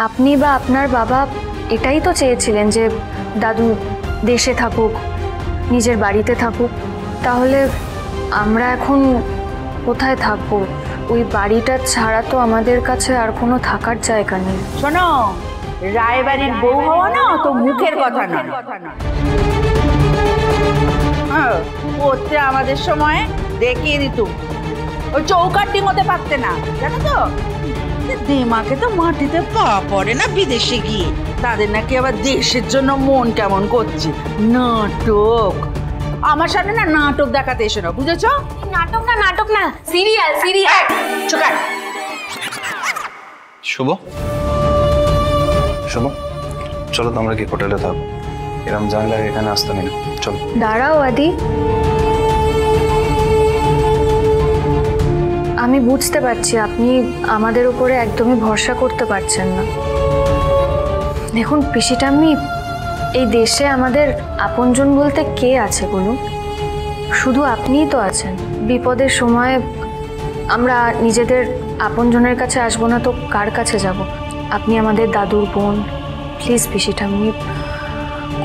আপনি বা আপনার বাবা এটাই তো চেয়েছিলেন যে দাদু দেশে থাকুক, নিজের বাড়িতে থাকুক। তাহলে আমরা এখন কোথায় থাকবো? ওই বাড়িটা ছাড়া তো আমাদের কাছে আর কোনো থাকার জায়গা নেই। শোনো, রায়বাড়ির বউ হওয়া না তো মুখের কথা না। পড়তে আমাদের সময় দেখিয়ে দিত, ওই চৌকার ডিঙোতে পারতে না, জানো তো? দিমাকে তো মাটিতে পা পড়ে না বিদেশে গিয়ে। তাদের নাকি আবার দেশের জন্য মন কেমন করছে। নাটক, আমার সামনে না নাটক দেখাতে এসো না, বুঝেছো? নাটক না, নাটক না, সিরিয়াল সিরিয়াল। চুকার। শুভ, শুভ, চলো তো আমরা কি হোটেলে থাকবো। এরকম জানলে এখানে আসতে নেই। চলো। দাঁড়াও আদি, আমি বুঝতে পারছি আপনি আমাদের উপরে একদমই ভরসা করতে পারছেন না। দেখুন পিসিঠাম্মি, এই দেশে আমাদের আপনজন বলতে কে আছে বলুন? শুধু আপনিই তো আছেন। বিপদের সময় আমরা নিজেদের আপনজনের কাছে আসবো না তো কার কাছে যাব? আপনি আমাদের দাদুর বোন। প্লিজ পিসিঠাম্মি,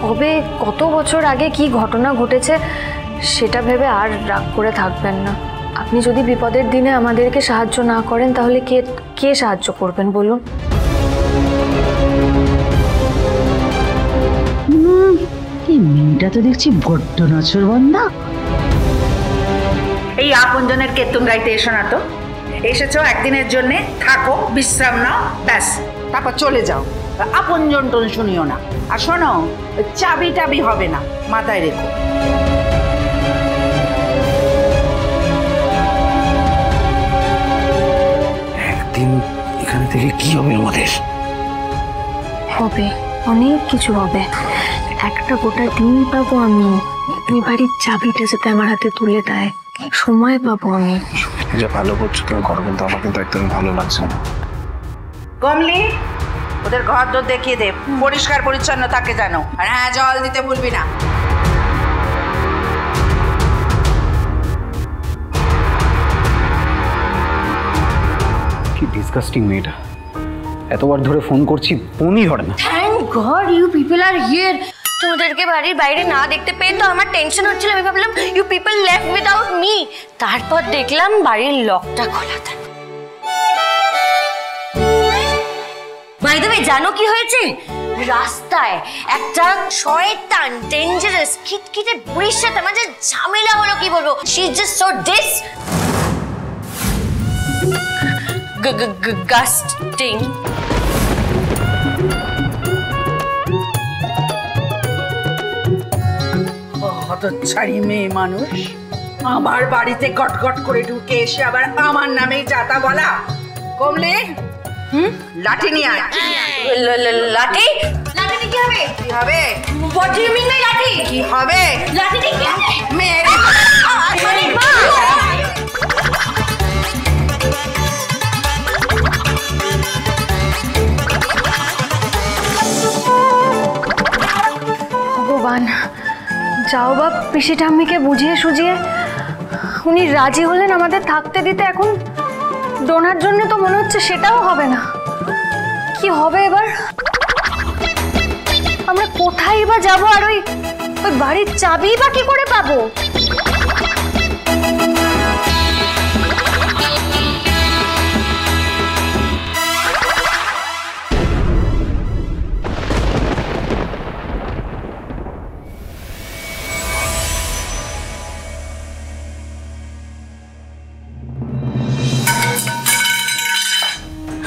কবে কত বছর আগে কি ঘটনা ঘটেছে সেটা ভেবে আর রাগ করে থাকবেন না। আপনি যদি বিপদের দিনে আমাদেরকে সাহায্য না করেন তাহলে কে সাহায্য করবেন বলুন? এই মেয়েটা তো দেখছি বড্ড নজরবন্দা। এই আপনজনের কীর্তন গাইতে এসো না তো। এসেছো একদিনের জন্যে, থাকো, বিশ্রাম নাও, ব্যাস, তারপর চলে যাও। আপনজন টোন শুনিও না। আর শোনো, চাবি টাবি হবে না, মাথায় রেখো। একদিন এখানে থেকে কি হবে আমাদের? হবে, অনেক কিছু হবে। একটা গোটা দিন পাবো আমি, ওই বাড়ির চাবিটা যাতে আমার হাতে তুলে দেয়, সময় পাবো আমি। যা ভালো করছো তুমি করো, কিন্তু আমার কিন্তু একদম ভালো লাগছে না। কমলি, ওদের ঘর দর দেখিয়ে দে, পরিষ্কার পরিচ্ছন্ন থাকে জানো। আর হ্যাঁ, জল দিতে ভুলবি না। কি ডিসগাস্টিং মেয়েটা, এতবার ধরে ফোন করছি ফোনই ধরে না। Thank God you people are here. তোমাদেরকে বাড়ির বাইরে না দেখতে পেয়ে তো আমার টেনশন হচ্ছিল। আমি ভাবলাম you people left without me. তারপর দেখলাম বাড়ির লকটা খোলা থাকে। বাই দ্য ওয়ে, জানো কি হয়েছে? রাস্তায় একটা শয়তান ডেঞ্জারাস খিটখিটে বুড়ির সাথে আমার যে ঝামেলা হলো কি বলবো। She is just so disgusting. হতচ্ছাড়ি মেয়ে মানুষ, আমার বাড়িতে গটগট করে ঢুকে এসে আবার আমার নামেই যাতা বলা। কমলে, লাঠি নিয়ে আয়। লাঠি? লাঠি কি হবে? কি হবে? What do you mean by লাঠি? কি হবে? লাঠি দিয়ে কি হবে? মেরে আরে মা! ভগবান, যাও বা পিসি ঠাম্মিকে বুঝিয়ে সুঝিয়ে উনি রাজি হলেন আমাদের থাকতে দিতে। এখন ডোনার জন্য তো মনে হচ্ছে সেটাও হবে না। কি হবে এবার? আমরা কোথায় বা যাবো? আর ওই বাড়ির চাবি বা কি করে পাবো?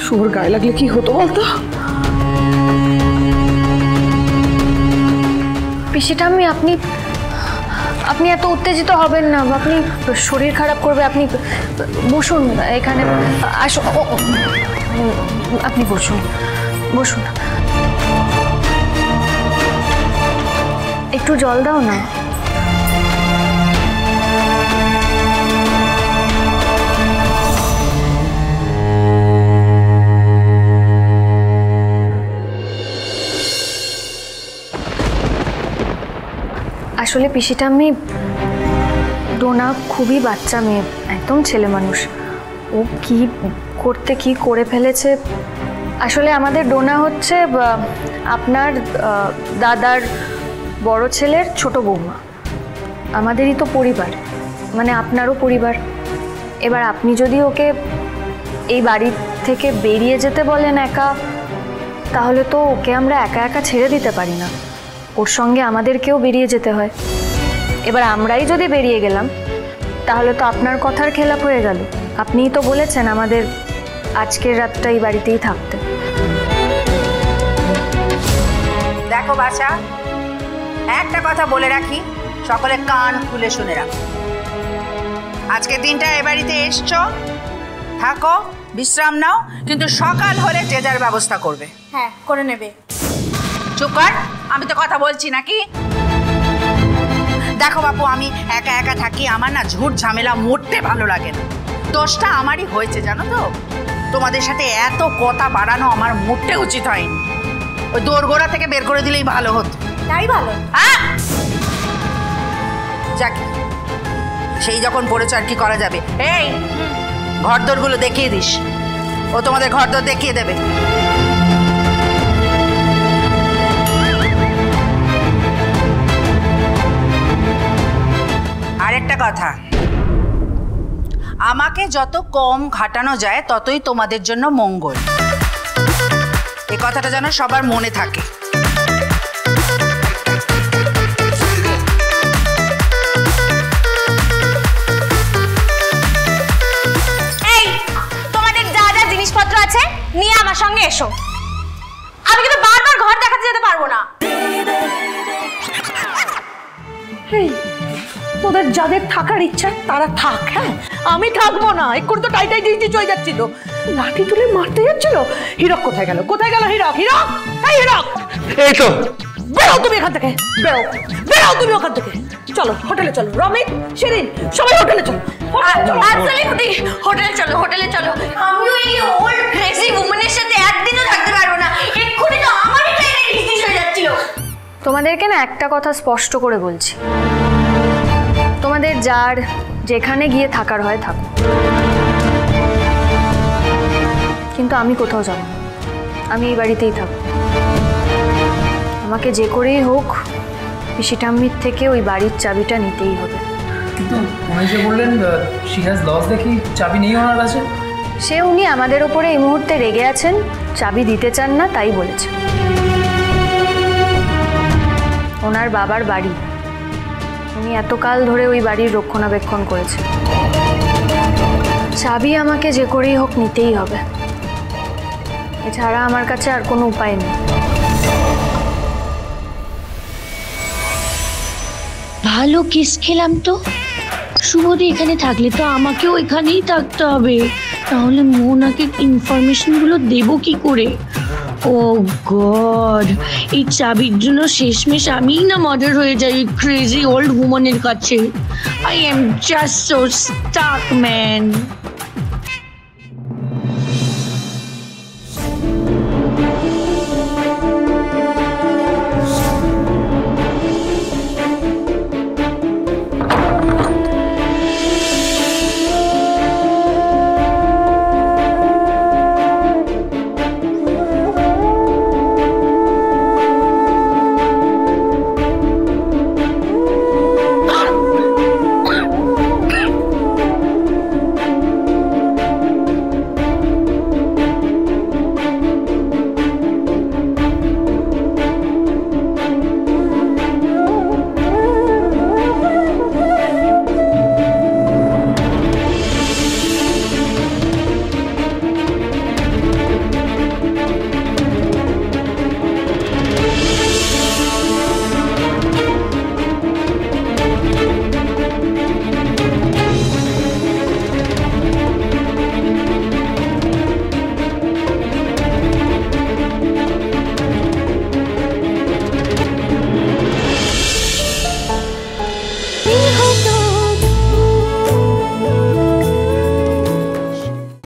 শুভর গায়ে লাগলে কি হতো বলতো? পিসিঠাম্মি, আপনি এত উত্তেজিত হবেন না। আপনি শরীর খারাপ করবে। আপনি বসুন এখানে। আসো, আপনি বসুন বসুন। একটু জল দাও না। আসলে পিসিঠাম্মি, ডোনা খুবই বাচ্চা মেয়ে, একদম ছেলে মানুষ। ও কি করতে কি করে ফেলেছে আসলে আমাদের ডোনা হচ্ছে আপনার দাদার বড় ছেলের ছোট বৌমা। আমাদেরই তো পরিবার, মানে আপনারও পরিবার। এবার আপনি যদি ওকে এই বাড়ি থেকে বেরিয়ে যেতে বলেন একা, তাহলে তো ওকে আমরা একা একা ছেড়ে দিতে পারি না, ওর সঙ্গে আমাদেরকেও বেরিয়ে যেতে হয়। এবার আমরাই যদি বেরিয়ে গেলাম তাহলে তো আপনার কথার খেলাপ হয়ে গেল। আপনিই তো বলেছেন আমাদের আজকের রাতটা এই বাড়িতেই থাকতে। দেখো বাছা, একটা কথা বলে রাখি, সকলে কান খুলে শুনে রাখো। আজকের দিনটা এ বাড়িতে এসছো, থাকো, বিশ্রাম নাও, কিন্তু সকাল হলে যে যার ব্যবস্থা করবে। হ্যাঁ, করে নেবে। চুপ কর, আমি তো কথা বলছি নাকি। দেখো বাপু, আমি একা একা থাকি, আমার না ঝুট ঝামেলা মোটে ভালো লাগে না। দোষটা আমারই হয়েছে জানো তো, তোমাদের সাথে এত কথা বাড়ানো আমার মোটে উচিত হয়নি। ওই দোরগোড়া থেকে বের করে দিলেই ভালো হতো। তাই ভালো। যাক, সেই যখন পড়েছ আর কি করা যাবে। এই ঘরদোরগুলো দেখিয়ে দিস, ও তোমাদের ঘরদোর দেখিয়ে দেবে। আরেকটা কথা, আমাকে যত কম ঘাটানো যায় ততই তোমাদের জন্য মঙ্গল। এই কথাটা যেন সবার মনে থাকে। এই, তোমাদের যা যা জিনিসপত্র আছে নিয়ে আমার সঙ্গে এসো। আমি কিন্তু বারবার ঘর দেখাতে যেতে পারবো না। তোদের যাদের থাকার ইচ্ছা তারা থাক। হ্যাঁ, আমি থাকবো না। এক্ষুনি তো টাইটাই ডিউটি চলে যাচ্ছিল, লাঠি তুলে মারতে যাচ্ছিল। হীরক কোথায় গেল? কোথায় গেল হীরক? হীরক, এই হীরক, এই তো। বেরো তুমি এখান থেকে, বেরো, বেরো তুমি ওখান থেকে। চলো হোটেলে চলো, রমিত, শিরিন, সবাই হোটেলে চলো। হোটেলে চলো, হোটেলে চলো। আমিও এই ওল্ড ক্রেজি উম্যানের সাথে একদিনও থাকতে পারবো না। এক্ষুনি তো আমারই টাইটাই ডিউটি চলে যাচ্ছিল। তোমাদেরকে না একটা কথা স্পষ্ট করে বলছি, তোমাদের যার যেখানে গিয়ে থাকার হয় থাকো, কিন্তু আমি কোথাও যাব না। আমি এই বাড়িতেই থাকবো। আমাকে যে করেই হোক পিসিঠাম্মির থেকে ওই বাড়ির চাবিটা নিতেই হবে। কিন্তু উনি যে বললেন শি হ্যাজ লস, দেখি চাবি নেই ওনার কাছে। সে উনি আমাদের ওপরে এই মুহূর্তে রেগে আছেন, চাবি দিতে চান না, তাই বলেছে। ওনার বাবার বাড়ি, উনি এতকাল ধরে ওই বাড়ির রক্ষণাবেক্ষণ করেছে। চাবি আমাকে যে করেই হোক নিতেই হবে, এছাড়া আমার কাছে আর কোনো উপায় নেই। ভালো কিস খেলাম তো। শুভদি এখানে থাকলে তো আমাকেও এখানেই থাকতে হবে, তাহলে মোনাকে ইনফরমেশনগুলো দেবো কি করে? ও গড, এই চাবির জন্য শেষমেশ আমিই না মার্ডার হয়ে যাই ক্রেজি ওল্ড উম্যানের কাছে। I am just so stuck man.